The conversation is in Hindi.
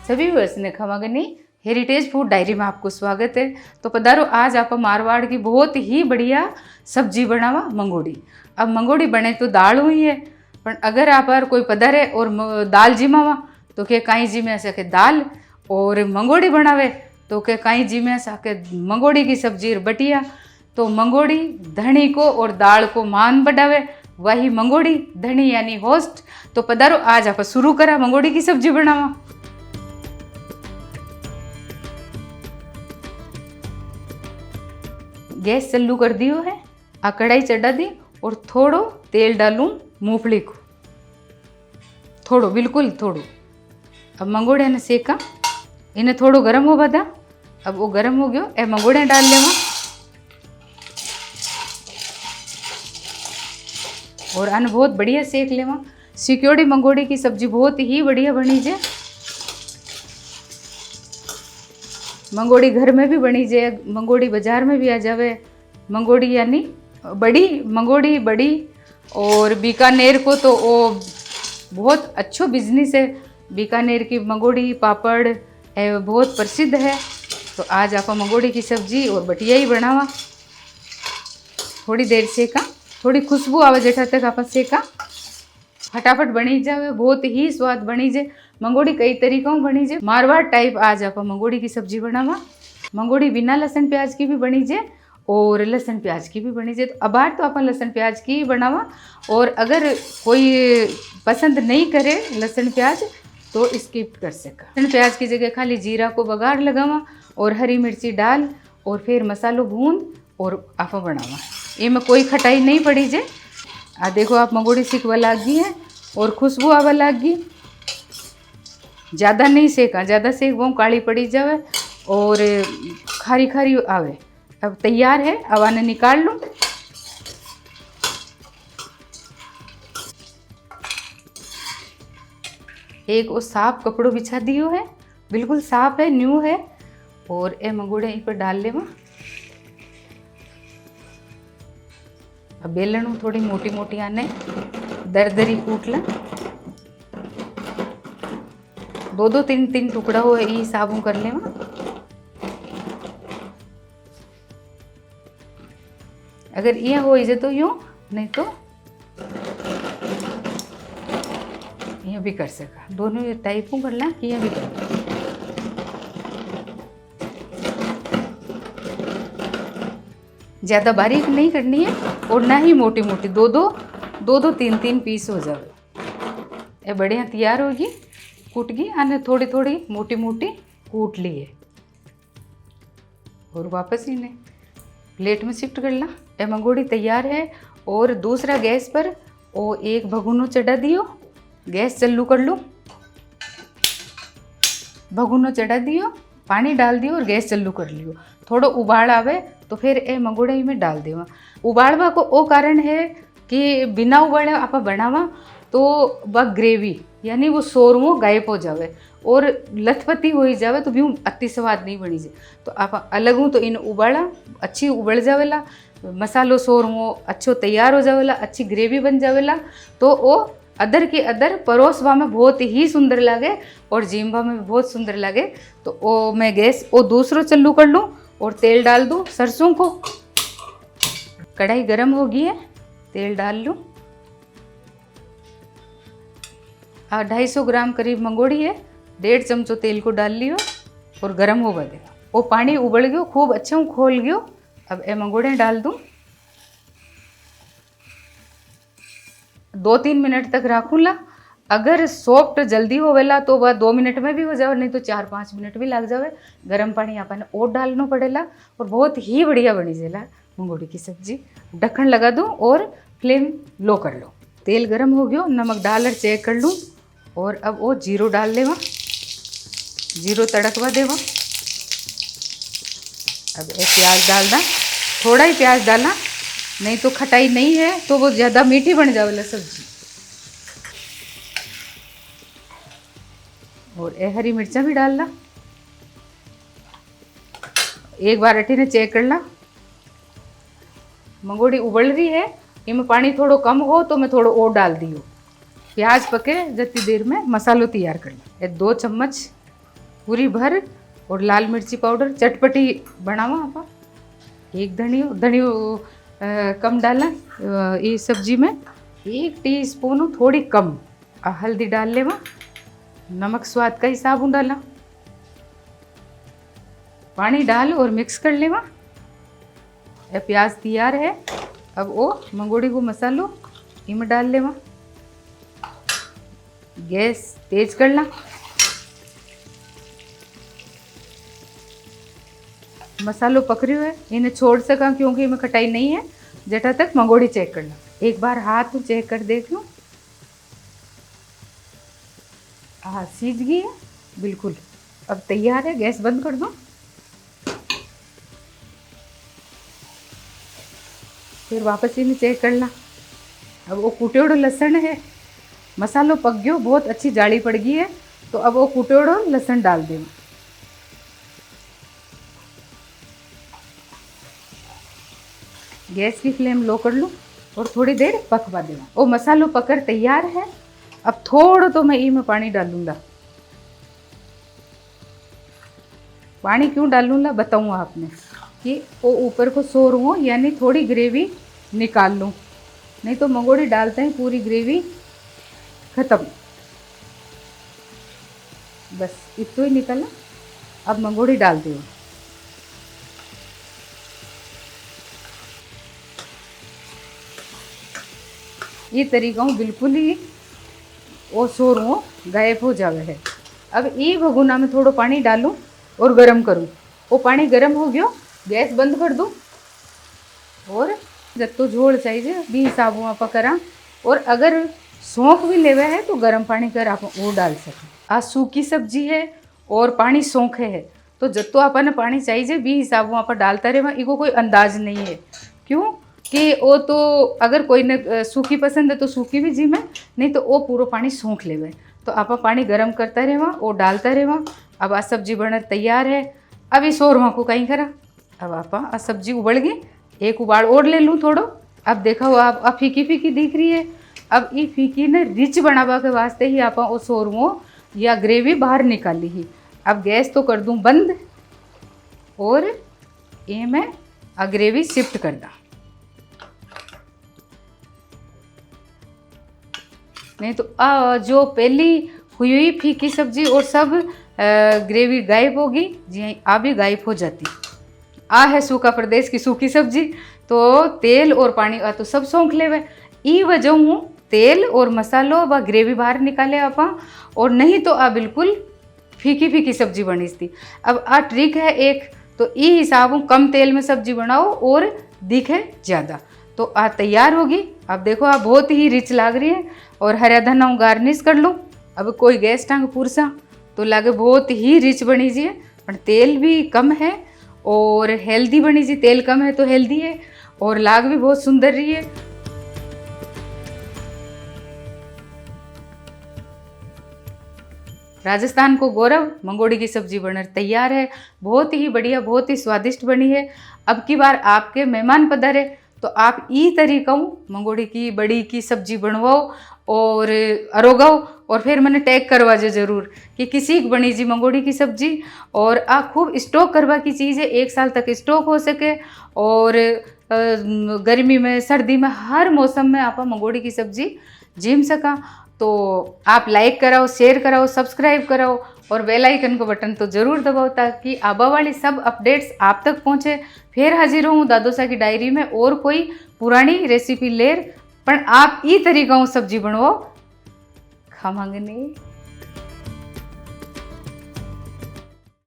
सभी व्यूअर्स ने खमागनी हेरिटेज फूड डायरी में आपको स्वागत है। तो पधारो, आज आप मारवाड़ की बहुत ही बढ़िया सब्जी बनावा मंगोड़ी। अब मंगोड़ी बने तो दाल हुई है, पर अगर आप कोई पधारे और दाल जिमावा तो के कहीं जी में सके दाल, और मंगोड़ी बनावे तो के कहीं जी में सके मंगोड़ी की सब्जी बटिया। तो मंगोड़ी धनी को और दाल को मान बढ़ावे, वही मंगोड़ी धनी यानी होस्ट। तो पधारो, आज आप शुरू करा मंगोड़ी की सब्जी बनावा। गैस चालू कर दियो है, आ कढ़ाई चढ़ा दी और थोड़ो तेल डालूं मूंगफली को, थोड़ो बिल्कुल थोड़ो। अब मंगोड़े ने सेका, इन्हें थोड़ो गर्म हो बदा। अब वो गर्म हो गयो, ए मंगोड़े डाल लेवा और अन बहुत बढ़िया सेक लेवा। सिक्योड़ी मंगोड़ी की सब्जी बहुत ही बढ़िया बनी जे। मंगोड़ी घर में भी बनी जे, मंगोड़ी बाजार में भी आ जावे। मंगोड़ी यानी बड़ी मंगोड़ी बड़ी, और बीकानेर को तो वो बहुत अच्छो बिजनेस है। बीकानेर की मंगोड़ी पापड़ बहुत प्रसिद्ध है। तो आज आप मंगोड़ी की सब्जी और बटिया ही बनावा। थोड़ी देर सेका, थोड़ी खुशबू आवे जेठा तक आप सेका, फटाफट बनी जावे, बहुत ही स्वाद बनी जे। मंगोड़ी कई तरीकों बनी जे, मारवाड़ टाइप आज आप मंगोड़ी की सब्जी बनावा। मंगोड़ी बिना लहसुन प्याज की भी बनी जे और लहसुन प्याज की भी बनी जे। तो अबार तो अपन लहसुन प्याज की बनावा, और अगर कोई पसंद नहीं करे लहसुन प्याज तो स्किप कर सका। लहसुन प्याज की जगह खाली जीरा को बघार लगावा और हरी मिर्ची डाल और फिर मसालो भून और आप बनावा। ये में कोई खटाई नहीं पड़ी जे। आ देखो, आप मंगोड़ी सीखवा लाग गई है और खुशबू आवा लाग गई। ज़्यादा नहीं सेका, ज़्यादा सेक वो काली पड़ी जावे और खारी खारी आवे। अब तैयार है, अब आने निकाल लूँ। एक वो साफ कपड़ो बिछा दियो है, बिल्कुल साफ है, न्यू है। और ए मंगोड़े इन पर डाल लेवा। अब बेलन थोड़ी मोटी मोटी आने दरदरी कूट ला। दो दो तीन तीन टुकड़ा हो ये साबुन कर लेवा। अगर ये हो जाए तो यूँ, नहीं तो ये भी कर सका। दोनों ये टाइपों कर ला कि ये भी कर। ज़्यादा बारीक नहीं करनी है और ना ही मोटी मोटी, दो दो तीन तीन पीस हो जाए। ये बढ़िया तैयार होगी, कूट गई आने थोड़ी थोड़ी मोटी मोटी कूट ली है। और वापस इन्हें प्लेट में शिफ्ट कर ला। ये मंगोड़ी तैयार है। और दूसरा गैस पर वो एक भगुनो चढ़ा दियो, गैस चालू कर लो। भगुनो चढ़ा दियो, पानी डाल दियो और गैस चालू कर लियो। थोड़ो उबाल आवे तो फिर ए मंगोड़े में डाल देवा। उबालवा को वो कारण है कि बिना उबाले आप बनावा तो वह ग्रेवी यानी वो शोरमो गायब हो जावे और लथपथी हो ही जावे, तो भी अति स्वाद नहीं बनी जाए। तो आप अलग हूँ तो इन उबाला अच्छी उबल जावेला, मसालो शोरमो अच्छो तैयार हो जावेला, अच्छी ग्रेवी बन जावेला। तो वो अदर के अदर परोसवा में बहुत ही सुंदर लगे और जीमवा में भी बहुत सुंदर लगे। तो वो मैं गैस वो दूसरो चालू कर लूँ और तेल डाल दूँ सरसों को। कढ़ाई गरम हो गई है, तेल डाल लूँ। 250 ग्राम करीब मंगोड़ी है, 1.5 चमचो तेल को डाल लियो और गरम हो देगा। वो पानी उबल गयो, खूब अच्छा खोल गयो। अब ये मंगोड़े डाल दूँ, 2-3 मिनट तक राखूँ ला। अगर सॉफ्ट जल्दी होवेला तो वह 2 मिनट में भी हो जाए, नहीं तो 4-5 मिनट भी लग जावे। गर्म पानी अपन और डालना पड़ेला और बहुत ही बढ़िया बनी जेला मंगोड़ी की सब्जी। ढक्कन लगा दूँ और फ्लेम लो कर लो। तेल गरम हो गयो, नमक डाल चेक कर लूँ और अब वो जीरो डाल लेवा, जीरो तड़कवा देवा। अब ये प्याज डालना, थोड़ा ही प्याज डालना, नहीं तो खटाई नहीं है तो वो ज़्यादा मीठी बन जावेला सब्जी। और ये हरी मिर्चा भी डालना। एक बार अठी ने चेक करना। मंगोड़ी उबल रही है, इनमें पानी थोड़ो कम हो तो मैं थोड़ो और डाल दियो। प्याज पके जितनी देर में मसालो तैयार कर लो। 2 चम्मच पूरी भर और लाल मिर्ची पाउडर चटपटी बनावा आपा। एक धनियो कम डाला ये सब्जी में, 1 टीस्पून थोड़ी कम हल्दी डाल लेवा, नमक स्वाद का हिसाब डाला, पानी डाल और मिक्स कर लेवा। ये प्याज तैयार है। अब वो मंगोड़ी को मसालो इमें डाल लेवा, गैस तेज करना, मसालो पकड़ी हुए इन्हें छोड़ सका क्योंकि इनमें खटाई नहीं है। जटा तक मंगोड़ी चेक करना, एक बार हाथ चेक कर देख लो। हाँ सीज गई है बिल्कुल, अब तैयार है, गैस बंद कर दो। फिर वापस इन्हें चेक करना। अब वो कुटेड़ो लहसुन है, मसालो पक गयो, बहुत अच्छी जाली पड़ गई है, तो अब वो कुटेड़ो लहसुन डाल देना। गैस की फ्लेम लो कर लूँ और थोड़ी देर पकवा देना। वो मसालो पकड़ तैयार है। अब थोड़ा तो मैं इसमें पानी डालूंगा। पानी क्यों डालूंगा बताऊँगा आपने कि वो ऊपर को सोर हो, यानी थोड़ी ग्रेवी निकाल लूँ, नहीं तो मंगोड़ी डालते हैं पूरी ग्रेवी ख़त्म। बस इतना ही निकला। अब मंगोड़ी डाल दो। ये तरीका बिल्कुल ही वो शोर हो गायब हो जावे है। अब ये भगोना में थोड़ा पानी डालूं और गरम करूं। वो पानी गरम हो गयो, गैस बंद कर दूं और जब तो झोल चाहिए भी हिसाब आप करा। और अगर सौंफ भी लेवे है तो गर्म पानी कर आप वो डाल सकें। आज सूखी सब्जी है और पानी सौंखे है, तो जब तो अपन पानी चाहिए भी हिसाब आप डालता रहे। इको कोई अंदाज नहीं है, क्यों कि वो तो अगर कोई ने सूखी पसंद है तो सूखी भी जी में, नहीं तो वो पूरा पानी सूख लेवे। तो आप पानी गर्म करता रहेवा और डालता रहेवा। अब आ सब्जी बन तैयार है। अब इस और वहाँ को कहीं करा। अब आप आ सब्जी उबल गई, एक उबाल और ले लूँ थोड़ो। अब देखा हो आप फीकी फीकी दिख रही है। अब ये फीकी ने रिच बनावा के वास्ते ही आप वो शोरमो या ग्रेवी बाहर निकाली ही। अब गैस तो कर दूँ बंद और ये मैं ग्रेवी शिफ्ट कर दा, नहीं तो जो पहली हुई फीकी सब्जी और सब ग्रेवी गायब होगी जी, आ भी गायब हो जाती। आ है सूखा प्रदेश की सूखी सब्जी, तो तेल और पानी तो सब सौंख लेवे। ई वजह हूँ तेल और मसालो व ग्रेवी बाहर निकाले आपा, और नहीं तो आ बिल्कुल फीकी फीकी सब्जी बनी थी। अब आ ट्रिक है एक, तो ई हिसाब कम तेल में सब्जी बनाओ और दिखे ज़्यादा। तो आ तैयार होगी। अब देखो आ बहुत ही रिच लाग रही है। और हरा धना गार्निश कर लूँ। अब कोई गैस टांग पुरसा तो लागे बहुत ही रिच बनी जी, पर तेल भी कम है और हेल्दी बनी जी। तेल कम है तो हेल्दी है और लाग भी बहुत सुंदर रही है। राजस्थान को गौरव मंगोड़ी की सब्जी बनकर तैयार है। बहुत ही बढ़िया, बहुत ही स्वादिष्ट बनी है। अब की बार आपके मेहमान पधारे तो आप ई तरीका मंगोड़ी की बड़ी की सब्जी बनवाओ और अरोगाओ, और फिर मैंने टैग करवा जो जरूर कि किसी की बनी जी मंगोड़ी की सब्जी। और आ खूब स्टॉक करवा की चीज़ है, 1 साल तक स्टॉक हो सके। और गर्मी में, सर्दी में, हर मौसम में आप मंगोड़ी की सब्जी जीम सका। तो आप लाइक कराओ, शेयर कराओ, सब्सक्राइब कराओ और बेल आइकन को बटन तो ज़रूर दबाओ, ताकि आबा वाली सब अपडेट्स आप तक पहुँचे। फिर हाजिर हूँ दादोसा की डायरी में और कोई पुरानी रेसिपी लेर, पर आप ई तरीका सब्जी बनवाओ, खावांगे नहीं।